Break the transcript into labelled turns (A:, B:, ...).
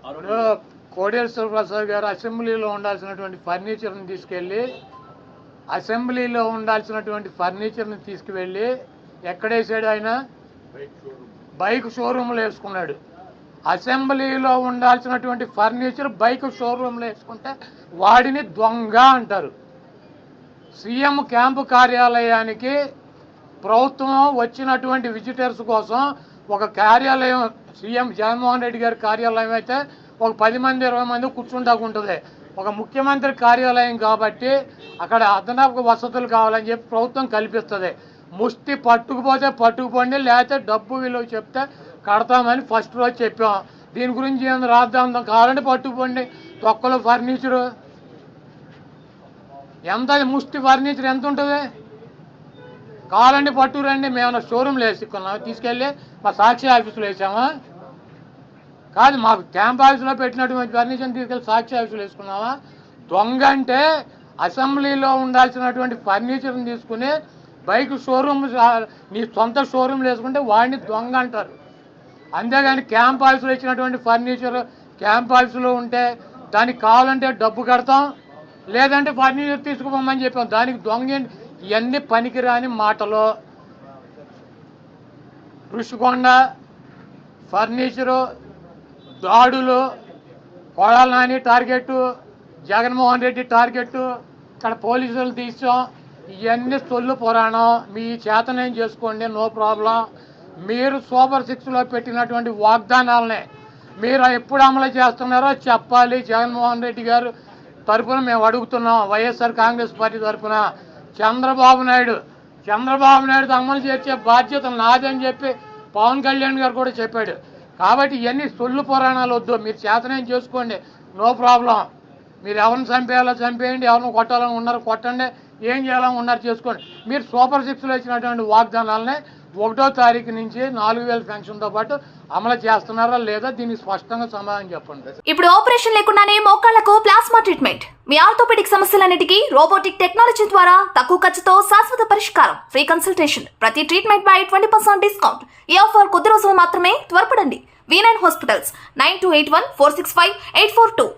A: ఇప్పుడు కోడేశ్వర ప్రసాద్ గారు అసెంబ్లీలో ఉండాల్సినటువంటి ఫర్నిచర్ని తీసుకెళ్ళి ఎక్కడేసాడు ఆయన? బైక్ షోరూమ్లో వేసుకున్నాడు. అసెంబ్లీలో ఉండాల్సినటువంటి ఫర్నిచర్ బైక్ షోరూమ్లో వేసుకుంటే వాడిని దొంగ అంటారు. సీఎం క్యాంపు కార్యాలయానికి ప్రభుత్వం వచ్చినటువంటి విజిటర్స్ కోసం ఒక కార్యాలయం, సీఎం జగన్మోహన్ రెడ్డి గారి కార్యాలయం అయితే ఒక 10 మంది 20 మంది కూర్చుంటాకుంటుంది. ఒక ముఖ్యమంత్రి కార్యాలయం కాబట్టి అక్కడ అదనపు వసతులు కావాలని చెప్పి ప్రభుత్వం కల్పిస్తుంది. ముష్టి పట్టుకుపోతే పట్టుకుపోండి, లేకపోతే డబ్బు విలువ చెప్తే కడతామని ఫస్ట్ రోజు చెప్పాం. దీని గురించి ఏమైనా రాద్దాం కావాలంటే పట్టుకుపోండి. తొక్కలు ఫర్నిచరు ఎంత, ముష్టి ఫర్నిచర్ ఎంత ఉంటుంది? కావాలంటే పట్టుకురండి. మేము షోరూమ్లో వేసుకున్నాం, తీసుకెళ్ళి మా సాక్షి ఆఫీసులో వేసామా? కాదు, మాకు క్యాంప్ ఆఫీసులో పెట్టినటువంటి ఫర్నిచర్ని తీసుకెళ్ళి సాక్షి ఆఫీసులో వేసుకున్నామా? దొంగ అంటే అసెంబ్లీలో ఉండాల్సినటువంటి ఫర్నిచర్ని తీసుకుని బైక్ షోరూమ్, నీ సొంత షోరూమ్లు వేసుకుంటే వాడిని దొంగ అంటారు. అంతేగాని క్యాంప్ ఆఫీసులో ఇచ్చినటువంటి ఫర్నిచర్ క్యాంప్ ఆఫీసులో ఉంటే దానికి కావాలంటే డబ్బు కడతాం, లేదంటే ఫర్నిచర్ తీసుకుపోమని చెప్పాం. దానికి దొంగ ఇవన్నీ పనికిరాని మాటలు. ఋషికొండ ఫర్నిచరు, దాడులు, కొడాల నాని టార్గెట్, జగన్మోహన్ రెడ్డి టార్గెట్, ఇక్కడ పోలీసులు తీసాం. ఇవన్నీ సొల్లు పురాణం. మీ చేతనేం చేసుకోండి, నో ప్రాబ్లం. మీరు సూపర్ 6లో పెట్టినటువంటి వాగ్దానాలనే మీరు ఎప్పుడు అమలు చేస్తున్నారో చెప్పాలి. జగన్మోహన్ రెడ్డి గారు తరఫున మేము అడుగుతున్నాం, వైఎస్ఆర్ కాంగ్రెస్ పార్టీ తరఫున. చంద్రబాబు నాయుడు అమలు చేసే బాధ్యత నాదని చెప్పి పవన్ కళ్యాణ్ గారు కూడా చెప్పాడు. కాబట్టి ఇవన్నీ సొల్లు పురాణాలు వద్దు. మీరు చేతనేం చేసుకోండి, నో ప్రాబ్లం. మీరు ఎవరిని చంపేయాలో చంపేయండి, ఎవరిని కొట్టాలని ఉన్నారు కొట్టండి, ఏం చేయాలని ఉన్నారు చేసుకోండి. మీరు సూపర్ 6లో ఇచ్చినటువంటి వాగ్దానాలనే 1వ తారీఖు నుంచి 4000 పెన్షన్తో పాటు అమలు చేస్తున్నారా లేదా, దీనికి స్పష్టంగా సమాధానం చెప్పండి.
B: ఇప్పుడు ఆపరేషన్ లేకుండానే మోకాళ్లకు ప్లాస్మా ట్రీట్మెంట్. మీ ఆర్థోపెడిక్ సమస్యలన్నిటికీ రోబోటిక్ టెక్నాలజీ ద్వారా తక్కువ ఖర్చుతో శాశ్వత పరిష్కారం. Free consultation. ప్రతి ట్రీట్మెంట్ పై 20% డిస్కౌంట్. ఈ ఆఫర్ కొద్ది రోజులు మాత్రమే. త్వరపడండి. V9 hospitals 9281465842.